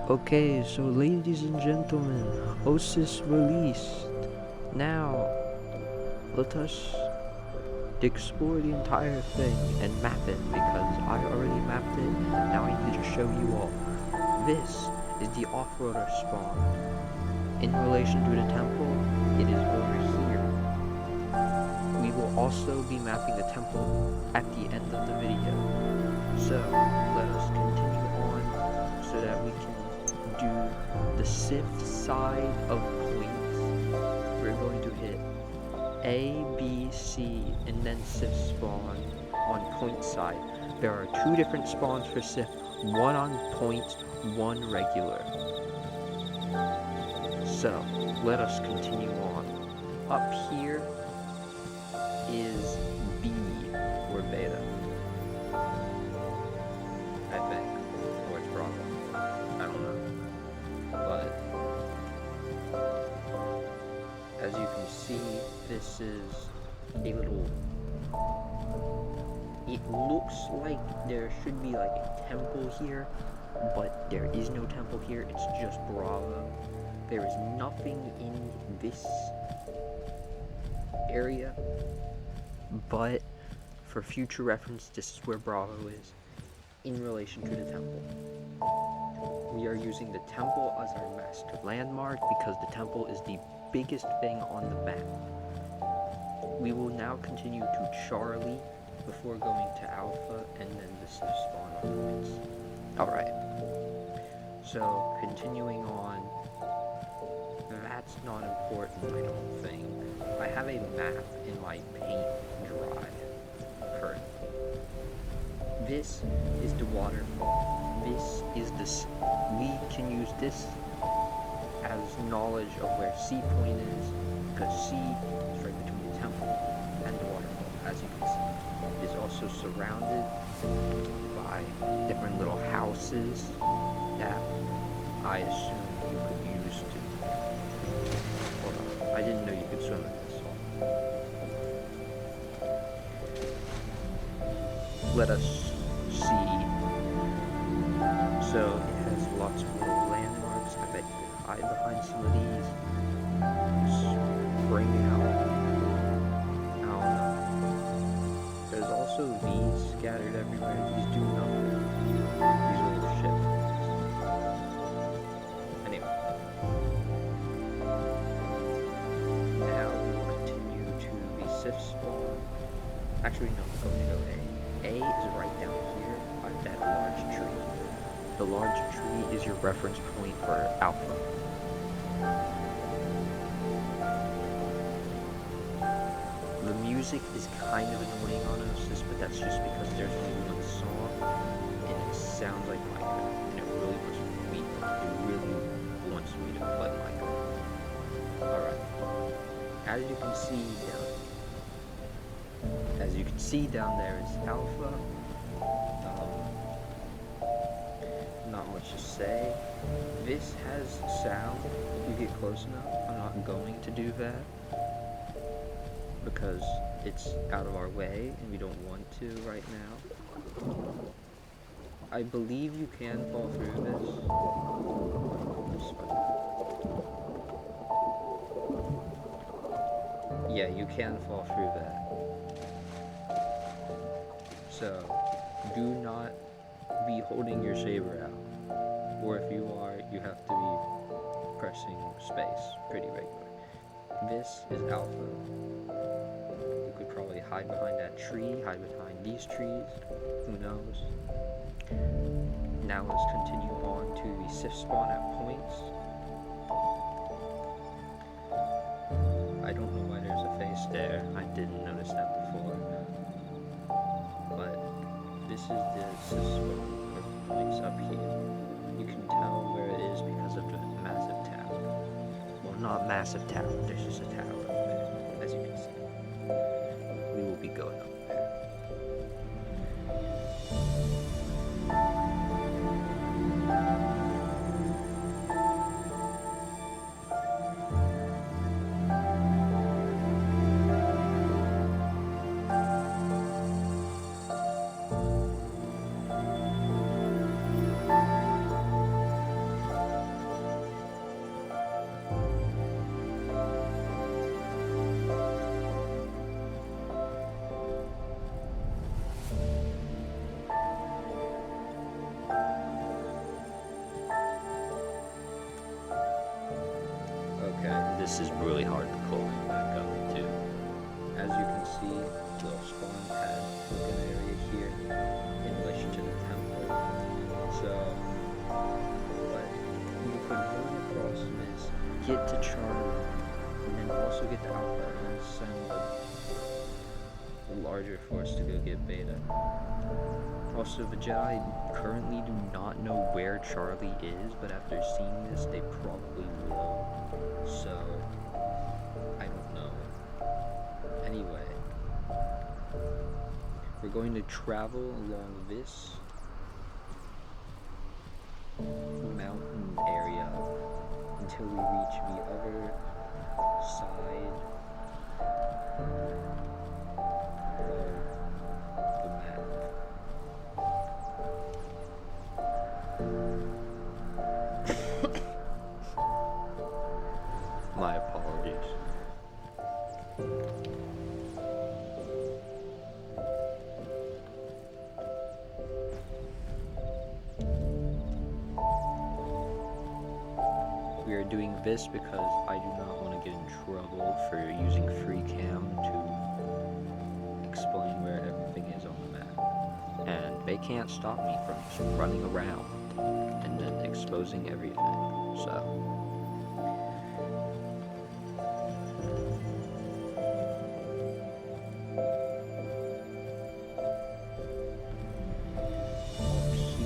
Okay, so ladies and gentlemen, Ossus released. Now, let us explore the entire thing and map it, because I already mapped it, and now I need to show you all. This is the Offworlder Spawn. In relation to the temple, it is over here. We will also be mapping the temple at the end of the video. So, let us continue on so that we can do the Sith side of points. We're going to hit A, B, C, and then Sith Spawn on point side. There are two different spawns for Sith, one on points, one regular. So, let us continue on. Up here is B, or Beta, I think, or it's Bravo, I don't know, but as you can see, this is a little, it looks like there should be like a temple here, but there is no temple here, it's just Bravo. There is nothing in this area, but for future reference, this is where Bravo is in relation to the temple. We are using the temple as our master landmark because the temple is the biggest thing on the map. We will now continue to Charlie before going to Alpha and then the Sith Spawn on points. Alright, so continuing on, that's not important, I don't think. I have a map in my paint drive currently. This is the waterfall. This is this. We can use this as knowledge of where C point is, because C is right between the temple and the waterfall, as you can see. It is also surrounded by different little houses that I assume you could use to. Hold on, I didn't know you could swim in this. Let us see. So it has lots more landmarks. I bet you can hide behind some of these. Spring out. I don't know. There's also these scattered everywhere. These do nothing. These little ships. Anyway. Now we will continue to the Sith Spawn. Actually, no, we're going to go A. A is right down here by that large tree. The large tree is your reference point for Alpha. The music is kind of annoying on Ossus, but that's just because there's only one song, and it sounds like Micah, and it really wants me to play Micah. Alright. As you can see down there is Alpha. Not much to say. This has sound if you get close enough. I'm not going to do that because it's out of our way and we don't want to right now. I believe you can fall through this. Yeah, you can fall through that. So, do not be holding your saber out. Or if you are, you have to be pressing space pretty regularly. This is Alpha. You could probably hide behind that tree, hide behind these trees, who knows. Now let's continue on to the Sith Spawn at points. I don't know why there's a face there, I didn't notice that before. But this is the Sith Spawn for points up here. You can tell where it is because of the massive tower. Well, not massive tower, there's just a tower up there, as you can see. We will be going up there. this is really hard to pull back up too. As you can see, little spawn pad looking area here in relation to the temple. So, what you could run across is get to Charlie, and then also get to Alpha, and then send a larger force to go get Beta. Also, the Jedi currently do not know where Charlie is, but after seeing this, they probably will. So, I don't know. Anyway, we're going to travel along this mountain area until we reach the other side of the map. My apologies. We are doing this because I do not want to get in trouble for using free cam to explain where everything is on the map. And they can't stop me from just running around and then exposing everything. So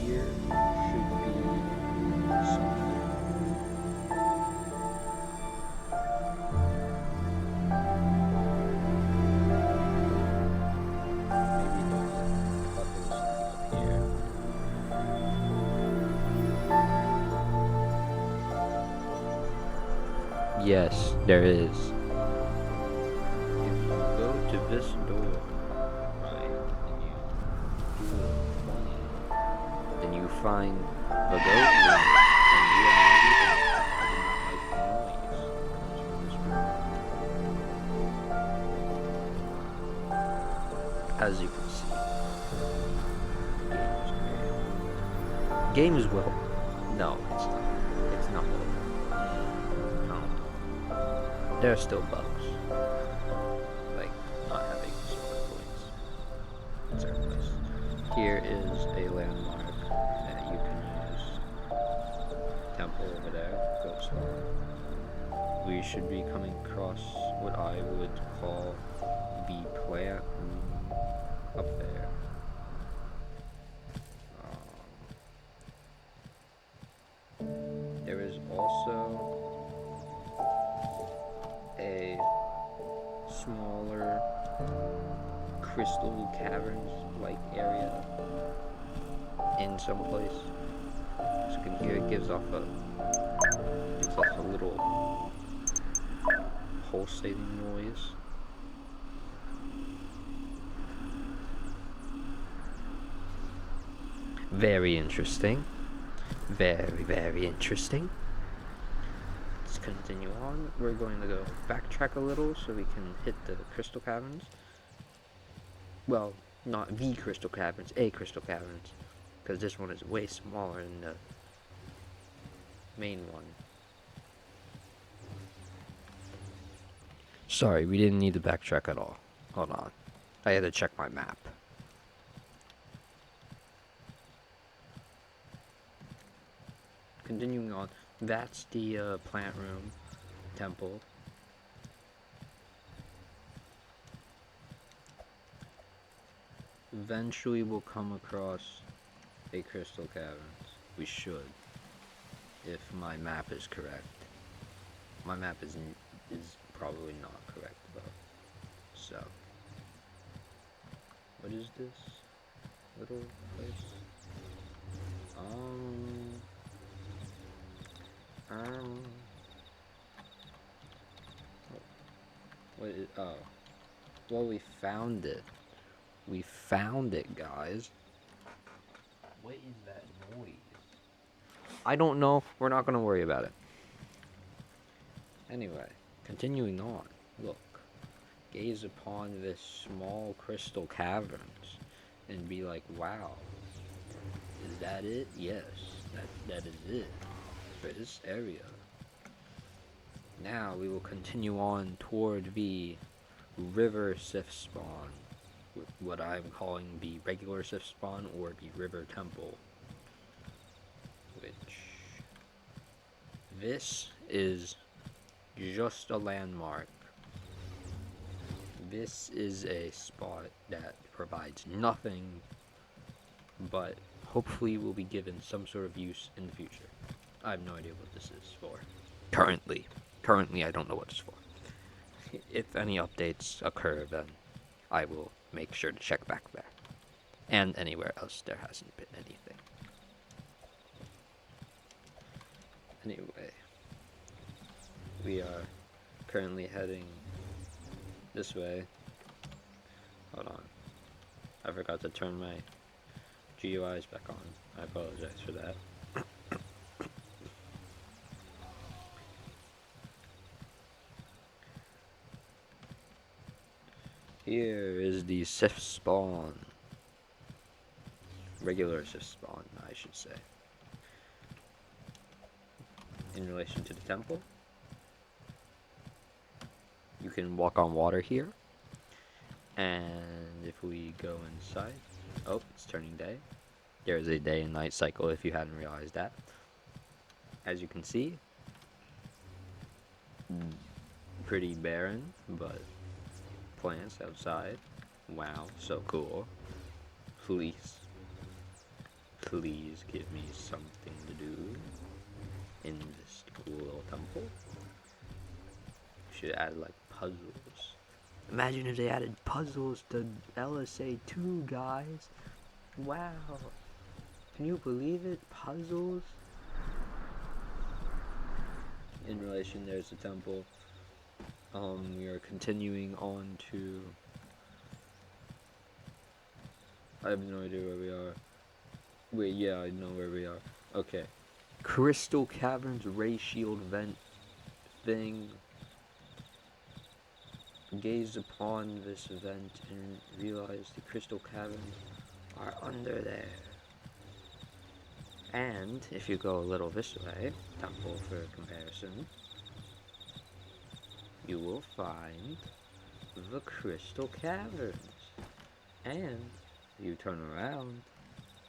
here should be something. Maybe not, but there's something up here. Yes, there is. If you go to this door, right, and you do a 20, then you find the goat room, and you immediately do not like the noise that comes from this room. As you can see, the game is well. No, it's not. It's not well. There are still bugs, like not having smart points in certain places. Here is a landmark that you can use. Temple over there, goat spawn. We should be coming across what I would call the plant room up there. There is also a smaller crystal caverns like area in some place. As you can hear, it gives off a little pulsating noise. Very interesting. Very, very interesting. Let's continue on. We're going to go backtrack a little so we can hit the crystal caverns. Well, not the crystal caverns, a crystal caverns. Because this one is way smaller than the main one. Sorry, we didn't need to backtrack at all. Hold on. I had to check my map. Continuing on, that's the plant room temple. Eventually we'll come across a crystal caverns. We should, if my map is correct. My map is probably not correct though. So, what is this little place? What is, oh. Well, we found it. We found it, guys. What is that noise? I don't know. We're not gonna worry about it. Anyway, continuing on. Look. Gaze upon this small crystal caverns and be like, wow. Is that it? Yes. That is it. For this area. Now we will continue on toward the River Sith Spawn, what I'm calling the regular Sith Spawn or the River Temple, which this is just a landmark. This is a spot that provides nothing, but hopefully will be given some sort of use in the future. I have no idea what this is for. Currently, I don't know what it's for. If any updates occur, then I will make sure to check back there. And anywhere else there hasn't been anything. Anyway, we are currently heading this way. Hold on. I forgot to turn my GUIs back on. I apologize for that. Here is the Sith Spawn. Regular Sith Spawn, I should say. In relation to the temple, you can walk on water here. And if we go inside, oh, it's turning day. There is a day and night cycle if you hadn't realized that. As you can see, pretty barren, but plants outside. Wow, so cool. Please give me something to do in this cool little temple. Should add like puzzles. Imagine if they added puzzles to LSA 2, guys. Wow. Can you believe it? Puzzles? In relation, there's the temple. We are continuing on to... I have no idea where we are. Wait, yeah, I know where we are. Okay. Crystal Caverns Rayshield vent thing. Gaze upon this event and realize the Crystal Caverns are under there. And if you go a little this way, temple for comparison, you will find the Crystal Caverns. And you turn around,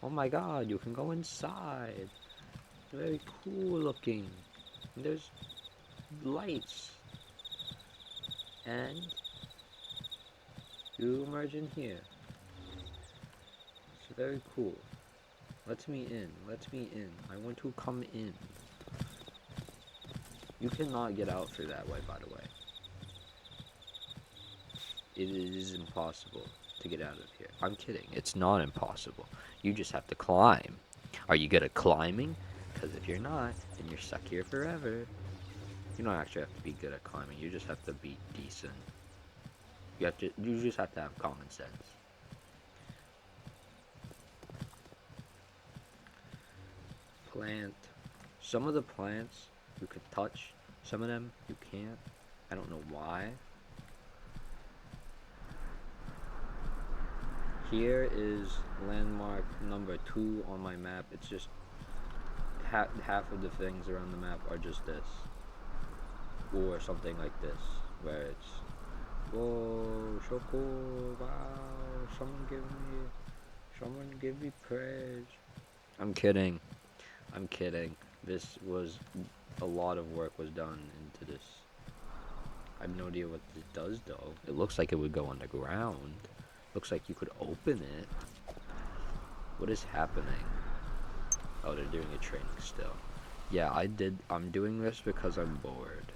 oh my god, you can go inside. It's very cool looking. There's lights. And you emerge in here. It's very cool. Let me in. I want to come in. You cannot get out through that way, by the way. It is impossible to get out of here. I'm kidding. It's not impossible. You just have to climb. Are you good at climbing? Because if you're not, then you're stuck here forever. You don't actually have to be good at climbing. You just have to be decent. You just have to have common sense. Plant. Some of the plants you could touch. Some of them you can't. I don't know why. Here is landmark number 2 on my map. It's just half of the things around the map are just this. Or something like this, where it's, whoa, so cool, wow, someone give me praise. I'm kidding. This was, a lot of work was done into this. I have no idea what this does though. It looks like it would go underground. Looks like you could open it. What is happening? Oh, they're doing a training still. Yeah, I'm doing this because I'm bored.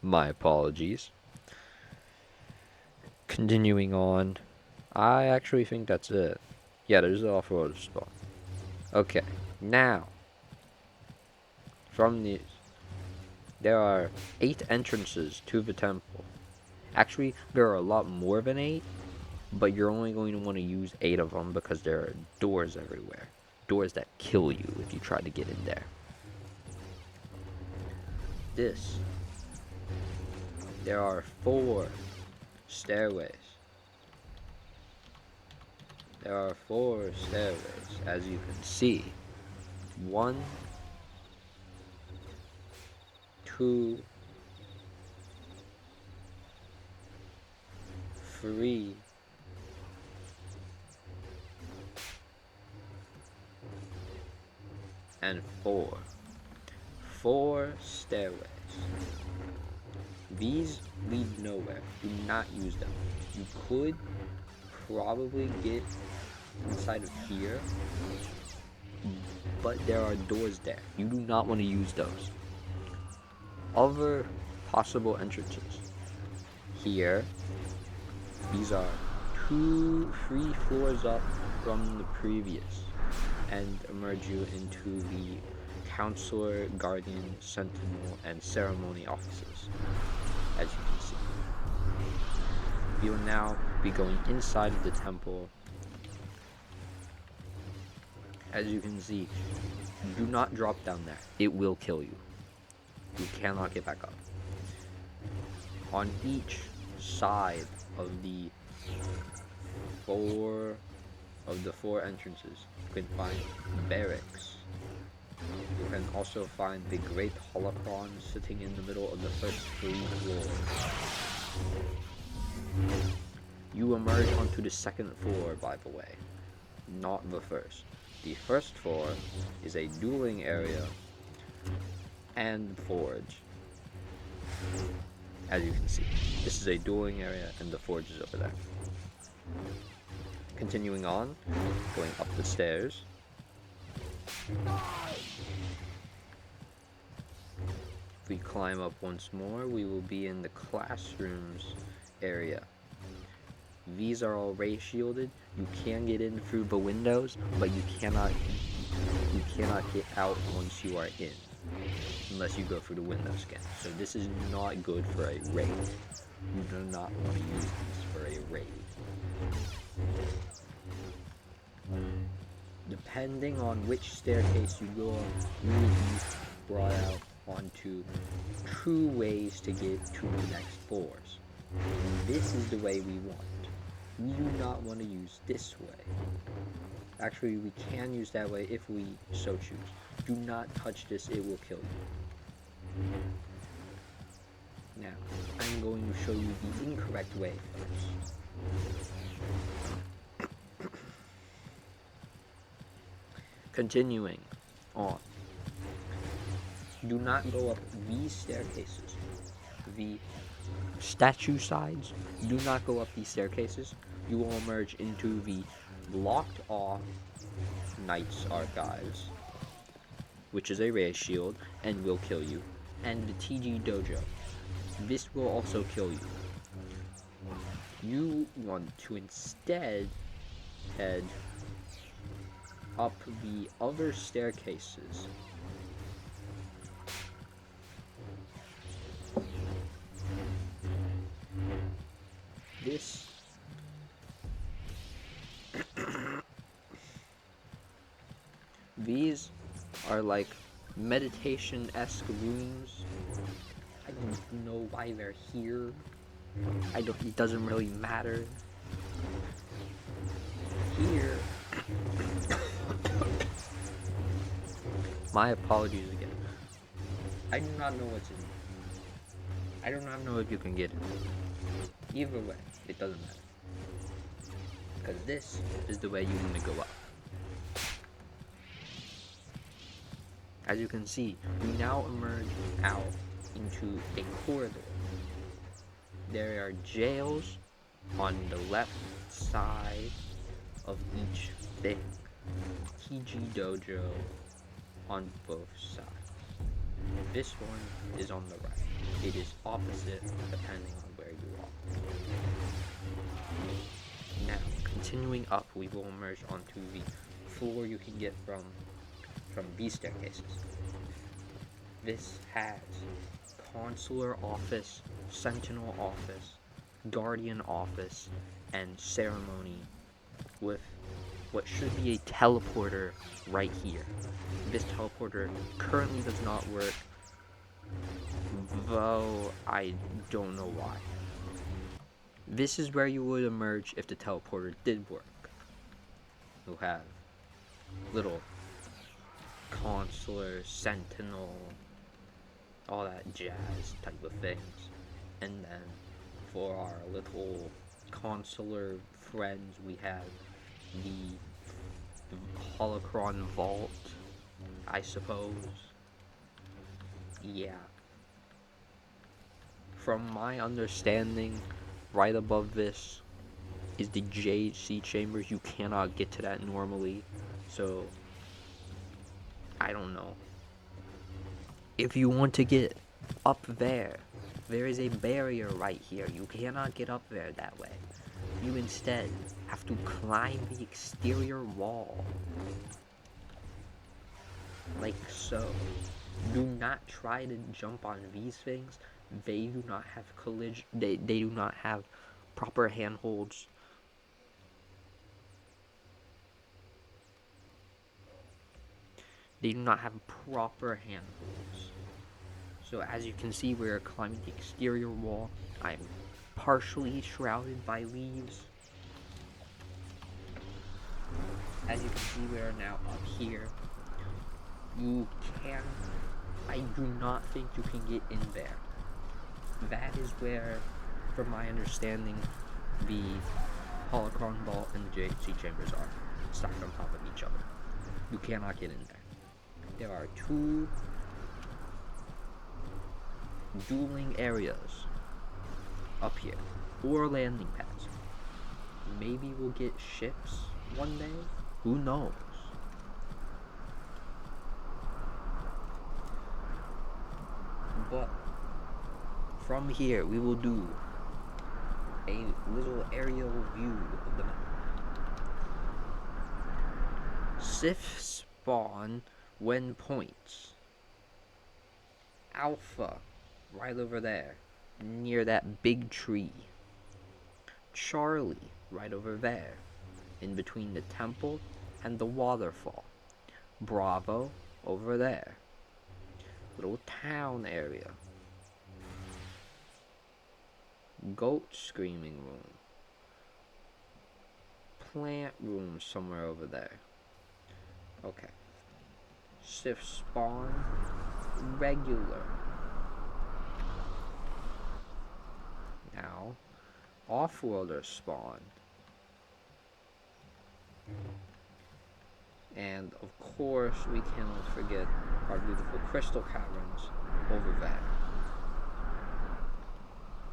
My apologies. Continuing on. I actually think that's it. Yeah, there's the Offworlder Spawn. Okay, now. From these, there are 8 entrances to the temple. Actually, there are a lot more than 8, but you're only going to want to use 8 of them because there are doors everywhere. Doors that kill you if you try to get in there. There are 4 stairways. There are 4 stairways, as you can see. 1, 2, 3, 4. 4 stairways. These lead nowhere. Do not use them. You could probably get inside of here, but there are doors there. You do not want to use those. Other possible entrances. Here, these are 2, 3 floors up from the previous, and emerge you into the Counselor, Guardian, Sentinel, and Ceremony offices, as you can see. You will now be going inside of the temple. As you can see, do not drop down there. It will kill you. You cannot get back up. On each side of the 4 entrances, you can find barracks. You can also find the great Holocron sitting in the middle of the first 3 floors. You emerge onto the 2nd floor, by the way, not the first. The first floor is a dueling area and forge. As you can see, this is a dueling area and the forge is over there. Continuing on, going up the stairs. If we climb up once more, we will be in the classrooms area. These are all ray-shielded. You can get in through the windows, but you cannot get out once you are in, unless you go through the window scan. So this is not good for a raid. You do not want to use this for a raid. Depending on which staircase you go on, you will be brought out onto 2 ways to get to the next floors. And this is the way we want. We do not want to use this way. Actually, we can use that way if we so choose. Do not touch this, it will kill you. Now, I'm going to show you the incorrect way first. Continuing on. Do not go up these staircases. The statue sides, do not go up these staircases. You will emerge into the blocked off Knight's Archives, which is a Rayshield and will kill you, and the TG Dojo. This will also kill you. You want to instead head up the other staircases. This these are like meditation-esque rooms. I don't know why they're here. It doesn't really matter. Here. My apologies again. I do not know what's in here. I do not know if you can get it. Either way, it doesn't matter. Because this is the way you want to go up. As you can see, we now emerge out into a corridor. There are jails on the left side of each thing. TG Dojo on both sides. This one is on the right. It is opposite depending on where you are. Now, continuing up, we will emerge onto the floor you can get from these staircases. This has Consular Office, Sentinel Office, Guardian Office, and Ceremony, with what should be a teleporter right here. This teleporter currently does not work, though I don't know why. This is where you would emerge if the teleporter did work. who have little consular, sentinel, all that jazz type of things. And then for our little consular friends, we have the Holocron Vault, I suppose. Yeah. From my understanding, right above this is the JHC chambers. You cannot get to that normally, so I don't know. If you want to get up there, there is a barrier right here. You cannot get up there that way. You instead have to climb the exterior wall, like so. Do not try to jump on these things. They do not have collision. They do not have proper handholds. They do not have proper handholds. So as you can see, we're climbing the exterior wall. I'm partially shrouded by leaves. As you can see, we are now up here. I do not think you can get in there. That is where, from my understanding, the Holocron Vault and the JHC chambers are stacked on top of each other. You cannot get in there. There are 2 dueling areas up here, or landing pads. Maybe we'll get ships one day. Who knows? But from here, we will do a little aerial view of the map. Sith Spawn when points. Alpha, right over there, near that big tree. Charlie, right over there, in between the temple and the waterfall. Bravo, over there. Little town area. Goat screaming room. Plant room somewhere over there. Okay. Sith Spawn, regular. Now, Offworlder Spawn. And of course, we cannot forget our beautiful crystal caverns over there.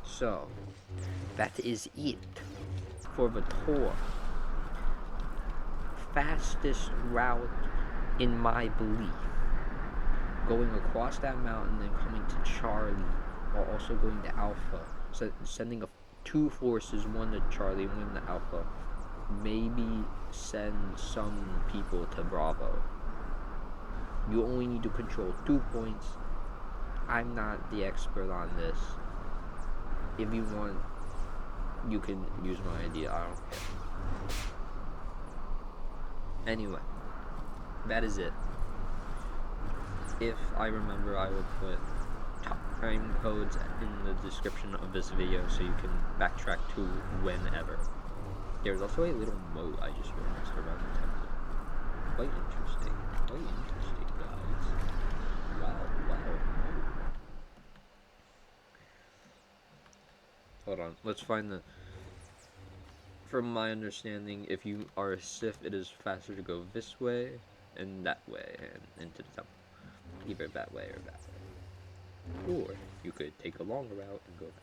So, that is it for the tour. Fastest route, in my belief, going across that mountain and coming to Charlie, while also going to Alpha, so sending 2 forces, one to Charlie and one to Alpha. Maybe send some people to Bravo. You only need to control 2 points. I'm not the expert on this. If you want, you can use my idea. I don't care. Anyway, that is it. If I remember, I will put time codes in the description of this video so you can backtrack to whenever. There's also a little moat I just realized around the temple. Quite interesting. Quite interesting, guys. Wow. Hold on, let's find the... From my understanding, if you are a Sith, it is faster to go this way and that way and into the temple. Either that way or that way. Or you could take a longer route and go that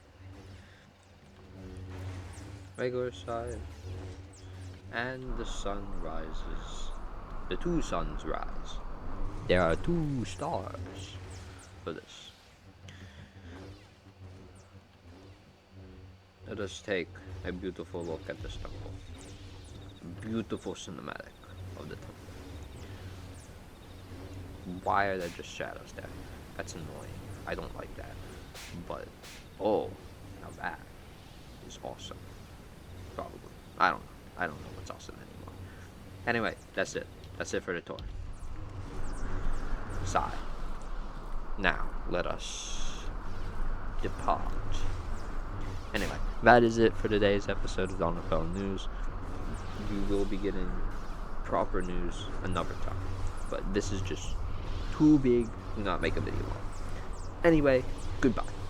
way. Regular side. And the sun rises. The 2 suns rise. There are 2 stars for this. Let us take a beautiful look at this temple. A beautiful cinematic of the temple. Why are there just shadows there? That's annoying. I don't like that. But, oh, now that is awesome. Probably. I don't know. I don't know what's awesome anymore. Anyway, that's it. That's it for the tour. Sigh. Now, let us depart. Anyway, that is it for today's episode of DonoPell News. You will be getting proper news another time. But this is just too big to not make a video on. Anyway, goodbye.